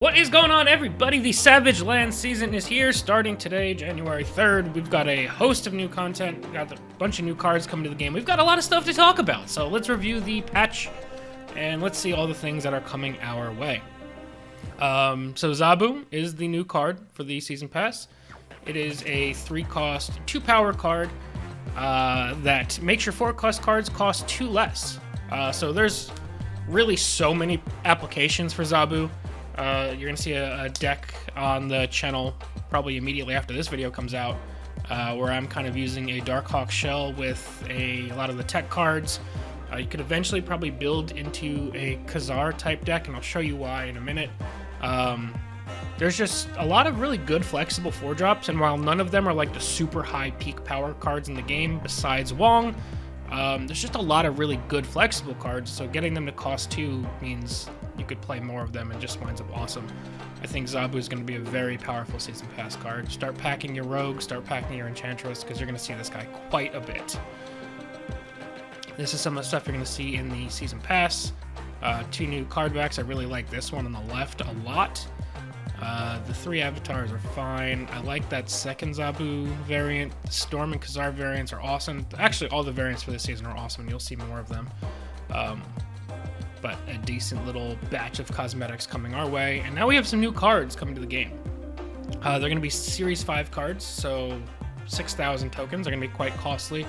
What is going on, everybody? The Savage Land season is here, starting today, January 3rd. We've got a host of new content. We've got a bunch of new cards coming to the game. We've got a lot of stuff to talk about, so let's review the patch, and let's see all the things that are coming our way. So Zabu is the new card for the Season Pass. It is a 3-cost, 2-power card that makes your 4-cost cards cost 2 less. So there's really so many applications for Zabu. You're going to see a deck on the channel probably immediately after this video comes out, where I'm kind of using a Darkhawk shell with a lot of the tech cards. You could eventually probably build into a Khazar type deck, and I'll show you why in a minute. There's just a lot of really good flexible 4-drops, and while none of them are like the super high peak power cards in the game besides Wong, there's just a lot of really good flexible cards, so getting them to cost 2 means you could play more of them and just winds up awesome. I think Zabu is going to be a very powerful Season Pass card. Start packing your Rogue, start packing your Enchantress, because you're going to see this guy quite a bit. This is some of the stuff you're going to see in the Season Pass. 2 new card backs. I really like this one on the left a lot. The 3 avatars are fine. I like that second Zabu variant. The Storm and Khazar variants are awesome. Actually, all the variants for this season are awesome, and you'll see more of them. But a decent little batch of cosmetics coming our way. And now we have some new cards coming to the game. They're going to be Series 5 cards, so 6,000 tokens. They're going to be quite costly.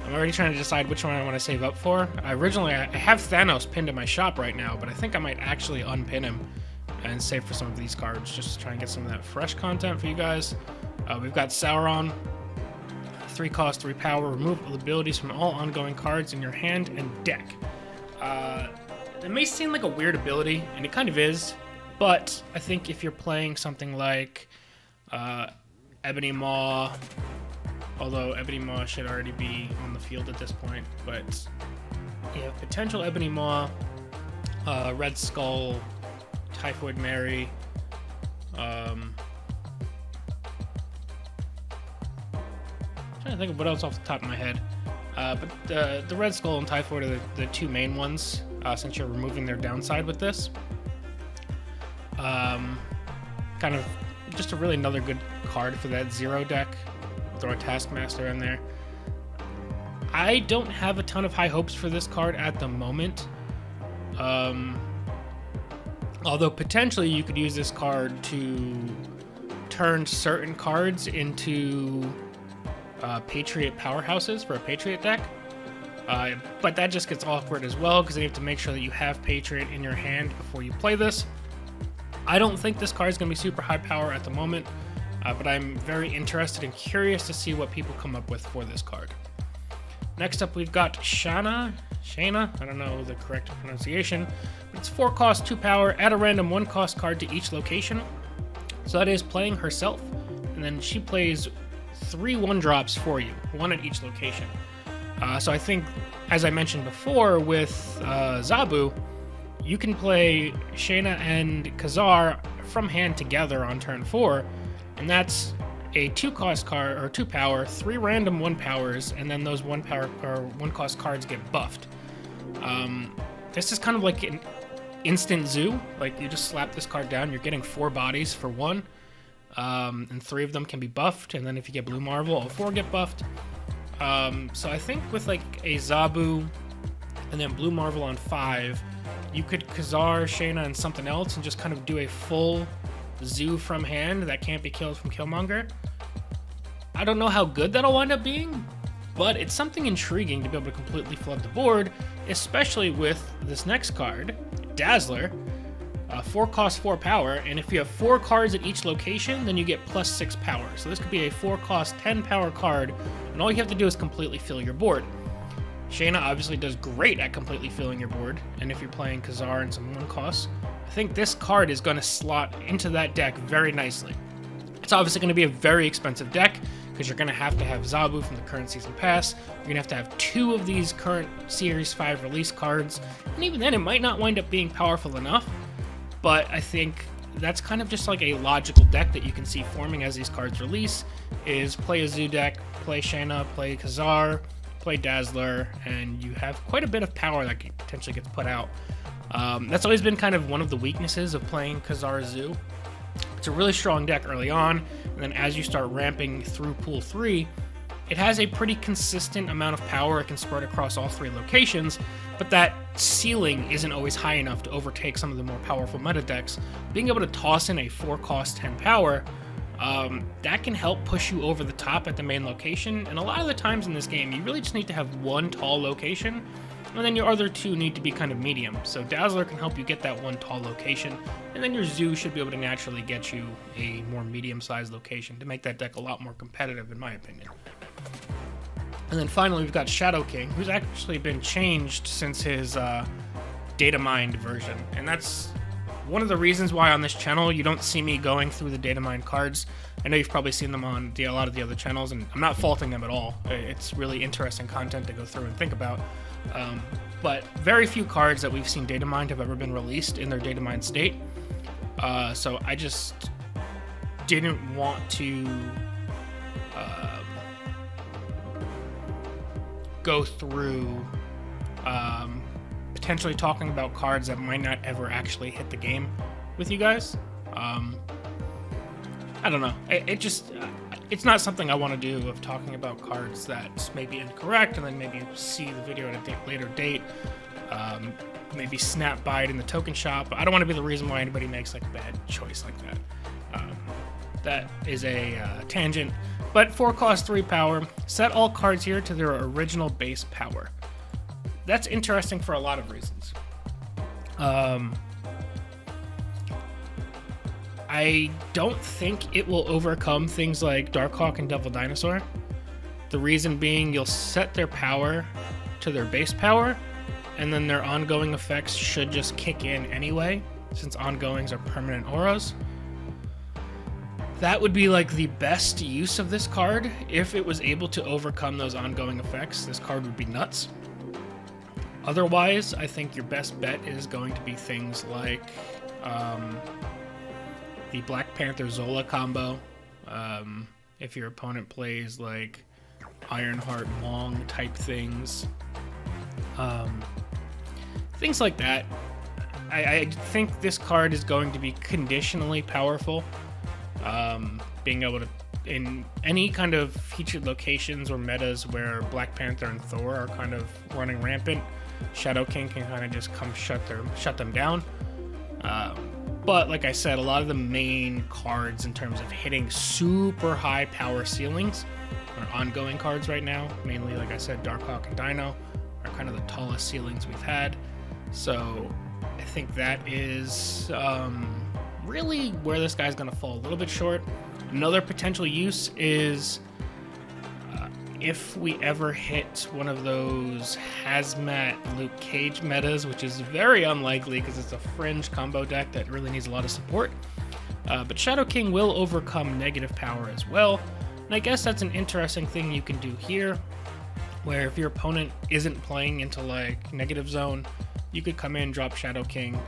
I'm already trying to decide which one I want to save up for. Originally, I have Thanos pinned in my shop right now, but I think I might actually unpin him and save for some of these cards, just to try and get some of that fresh content for you guys. We've got Sauron, 3-cost, 3-power, remove abilities from all ongoing cards in your hand and deck. It may seem like a weird ability, and it kind of is, but I think if you're playing something like Ebony Maw, although Ebony Maw should already be on the field at this point, but you have potential Ebony Maw, Red Skull, Typhoid Mary, trying to think of what else off the top of my head. But the Red Skull and Typhoid are the 2 main ones, since you're removing their downside with this. Kind of just a really another good card for that 0 deck. Throw a Taskmaster in there. I don't have a ton of high hopes for this card at the moment. Although potentially you could use this card to turn certain cards into Patriot powerhouses for a Patriot deck. But that just gets awkward as well, because you have to make sure that you have Patriot in your hand before you play this. I don't think this card is going to be super high power at the moment, but I'm very interested and curious to see what people come up with for this card. Next up, we've got Shayna, I don't know the correct pronunciation, but it's 4-cost, 2-power, add a random 1-cost card to each location. So that is playing herself, and then she plays 3 1-drops for you, 1 at each location. So I think, as I mentioned before with Zabu, you can play Shayna and Khazar from hand together on turn 4, and that's a 2-cost card, or 2-power, 3 random 1-powers, and then those 1-power or 1-cost cards get buffed. This is kind of like an instant zoo. Like, you just slap this card down, you're getting 4 bodies for 1, and 3 of them can be buffed, and then if you get Blue Marvel, all 4 get buffed. So I think with like a Zabu and then Blue Marvel on 5, you could Khazar, Shayna, and something else and just kind of do a full zoo from hand that can't be killed from Killmonger. I don't know how good that'll wind up being, but it's something intriguing to be able to completely flood the board, especially with this next card, Dazzler. 4-cost, 4-power, and if you have 4 cards at each location, then you get plus 6 power. So this could be a 4-cost, 10-power card, and all you have to do is completely fill your board. Shayna obviously does great at completely filling your board, and if you're playing Khazar and some 1-costs, I think this card is going to slot into that deck very nicely. It's obviously going to be a very expensive deck, because you're going to have Zabu from the current Season Pass. You're going to have 2 of these current Series 5 release cards, and even then it might not wind up being powerful enough. But I think that's kind of just like a logical deck that you can see forming as these cards release, is play a Zoo deck, play Shayna, play Khazar, play Dazzler, and you have quite a bit of power that potentially gets put out. That's always been kind of one of the weaknesses of playing Khazar Zoo. It's a really strong deck early on, and then as you start ramping through Pool 3, it has a pretty consistent amount of power it can spread across all 3 locations, but that ceiling isn't always high enough to overtake some of the more powerful meta decks. Being able to toss in a 4-cost 10 power, that can help push you over the top at the main location, and a lot of the times in this game, you really just need to have one tall location, and then your other 2 need to be kind of medium. So Dazzler can help you get that one tall location, and then your Zoo should be able to naturally get you a more medium-sized location to make that deck a lot more competitive, in my opinion. And then finally, we've got Shadow King, who's actually been changed since his data mined version, and that's one of the reasons why on this channel you don't see me going through the data mine cards. I know you've probably seen them on a lot of the other channels, and I'm not faulting them at all. It's really interesting content to go through and think about. But very few cards that we've seen data mined have ever been released in their data mined state. So I just didn't want to go through potentially talking about cards that might not ever actually hit the game with you guys. I don't know. It's not something I want to do, of talking about cards that may be incorrect and then maybe see the video at a later date. Maybe snap by it in the token shop. I don't want to be the reason why anybody makes like a bad choice like that. That is a tangent. But 4-cost 3 power, set all cards here to their original base power. That's interesting for a lot of reasons. I don't think it will overcome things like Darkhawk and Devil Dinosaur. The reason being, you'll set their power to their base power, and then their ongoing effects should just kick in anyway, since ongoings are permanent auras. That would be like the best use of this card. If it was able to overcome those ongoing effects, this card would be nuts. Otherwise, I think your best bet is going to be things like the Black Panther Zola combo. If your opponent plays like Ironheart Long type things. Things like that. I think this card is going to be conditionally powerful. Being able to, in any kind of featured locations or metas where Black Panther and Thor are kind of running rampant, Shadow King can kind of just come shut them down. But like I said, a lot of the main cards in terms of hitting super high power ceilings are ongoing cards right now. Mainly, like I said, Darkhawk and Dino are kind of the tallest ceilings we've had. So I think that is really where this guy's going to fall a little bit short. Another potential use is if we ever hit one of those Hazmat Luke Cage metas, which is very unlikely because it's a fringe combo deck that really needs a lot of support. But Shadow King will overcome negative power as well. And I guess that's an interesting thing you can do here, where if your opponent isn't playing into like negative zone, you could come in, drop Shadow King,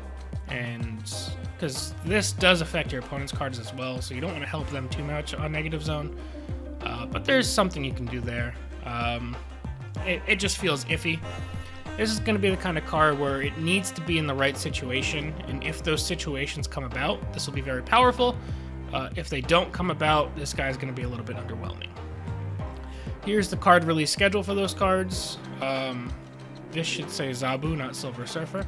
and because this does affect your opponent's cards as well, so you don't want to help them too much on negative zone. But there's something you can do there. It just feels iffy. This is going to be the kind of card where it needs to be in the right situation, and if those situations come about, this will be very powerful. If they don't come about, this guy's going to be a little bit underwhelming. Here's the card release schedule for those cards. This should say Zabu, not Silver Surfer.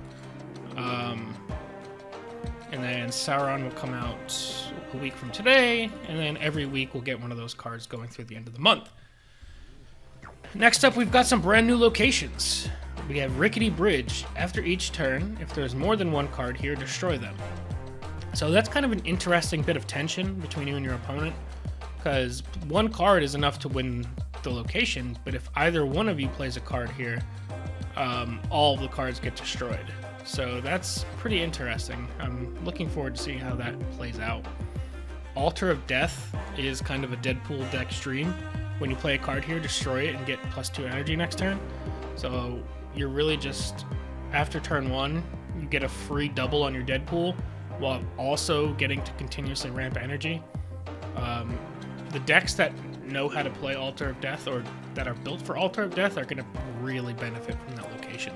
And then Sauron will come out a week from today, and then every week we'll get one of those cards going through the end of the month. Next up, we've got some brand new locations. We have Rickety Bridge. After each turn, if there's more than one card here, destroy them. So that's kind of an interesting bit of tension between you and your opponent, because one card is enough to win the location, but if either one of you plays a card here, all of the cards get destroyed. So that's pretty interesting. I'm looking forward to seeing how that plays out. Altar of Death is kind of a Deadpool deck stream. When you play a card here, destroy it and get +2 energy next turn. So you're really just, after turn 1, you get a free double on your Deadpool while also getting to continuously ramp energy. The decks that know how to play Altar of Death or that are built for Altar of Death are going to really benefit from that location.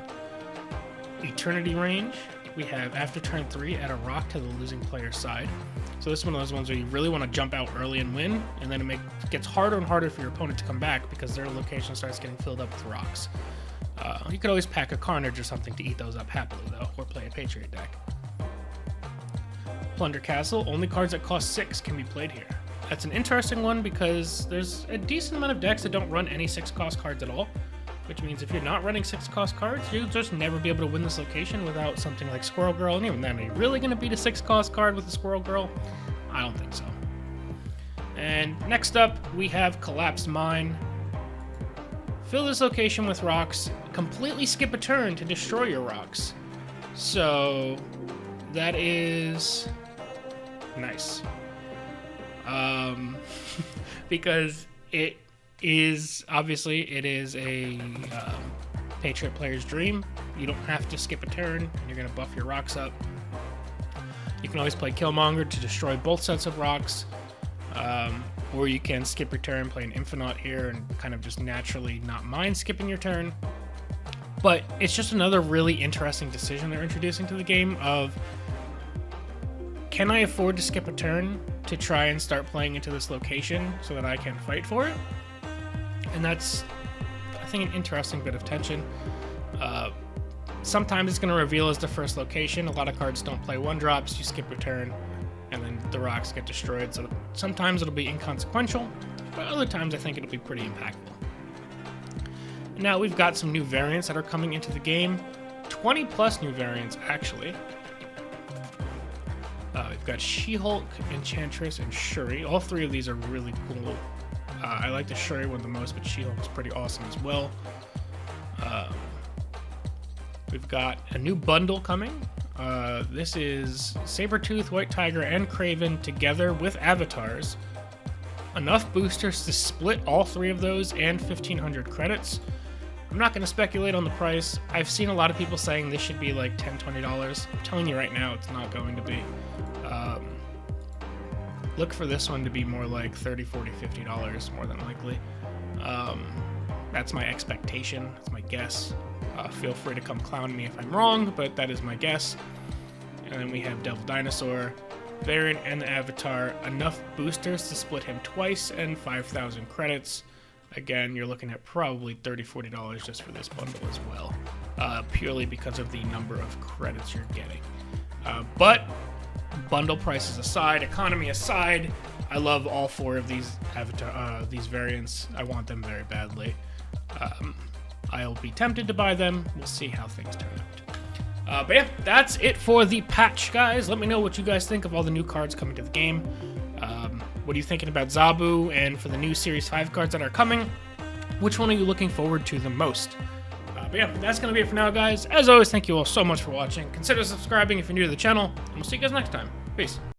Eternity Range we have after turn 3, add a rock to the losing player's side. So this is one of those ones where you really want to jump out early and win, and then it gets harder and harder for your opponent to come back because their location starts getting filled up with rocks. You could always pack a Carnage or something to eat those up happily, though, or play a Patriot deck. Plunder Castle, only cards that cost 6 can be played here. That's an interesting one because there's a decent amount of decks that don't run any 6-cost cards at all, which means if you're not running 6-cost cards, you'll just never be able to win this location without something like Squirrel Girl. And even then, are you really going to beat a 6-cost card with a Squirrel Girl? I don't think so. And next up, we have Collapsed Mine. Fill this location with rocks, completely skip a turn to destroy your rocks. So that is nice. Because it is, obviously, it is a Patriot player's dream. You don't have to skip a turn, and you're going to buff your rocks up. You can always play Killmonger to destroy both sets of rocks. Or you can skip your turn, play an Infinite here, and kind of just naturally not mind skipping your turn. But it's just another really interesting decision they're introducing to the game of, can I afford to skip a turn to try and start playing into this location so that I can fight for it? And that's, I think, an interesting bit of tension. Sometimes it's going to reveal as the first location. A lot of cards don't play 1-drops, you skip your turn, and then the rocks get destroyed. So sometimes it'll be inconsequential, but other times I think it'll be pretty impactful. Now we've got some new variants that are coming into the game. 20 plus new variants, actually. We've got She-Hulk, Enchantress, and Shuri. All 3 of these are really cool. I like the Shuri one the most, but She-Hulk is pretty awesome as well. We've got a new bundle coming. This is Sabretooth, White Tiger, and Kraven together with avatars. Enough boosters to split all 3 of those and 1,500 credits. I'm not going to speculate on the price. I've seen a lot of people saying this should be like $10, $20. I'm telling you right now, it's not going to be. Look for this one to be more like $30, $40, $50, more than likely. That's my expectation. That's my guess. Feel free to come clown me if I'm wrong, but that is my guess. And then we have Devil Dinosaur, variant, and the Avatar. Enough boosters to split him twice and 5,000 credits. Again, you're looking at probably $30, $40 just for this bundle as well, purely because of the number of credits you're getting. But bundle prices aside, economy aside, I love all 4 of these these variants. I want them very badly. I'll be tempted to buy them. We'll see how things turn out. But yeah, that's it for the patch, guys. Let me know what you guys think of all the new cards coming to the game. What are you thinking about Zabu? And for the new Series 5 cards that are coming, which one are you looking forward to the most? But yeah, that's going to be it for now, guys. As always, thank you all so much for watching. Consider subscribing if you're new to the channel, and we'll see you guys next time. Peace.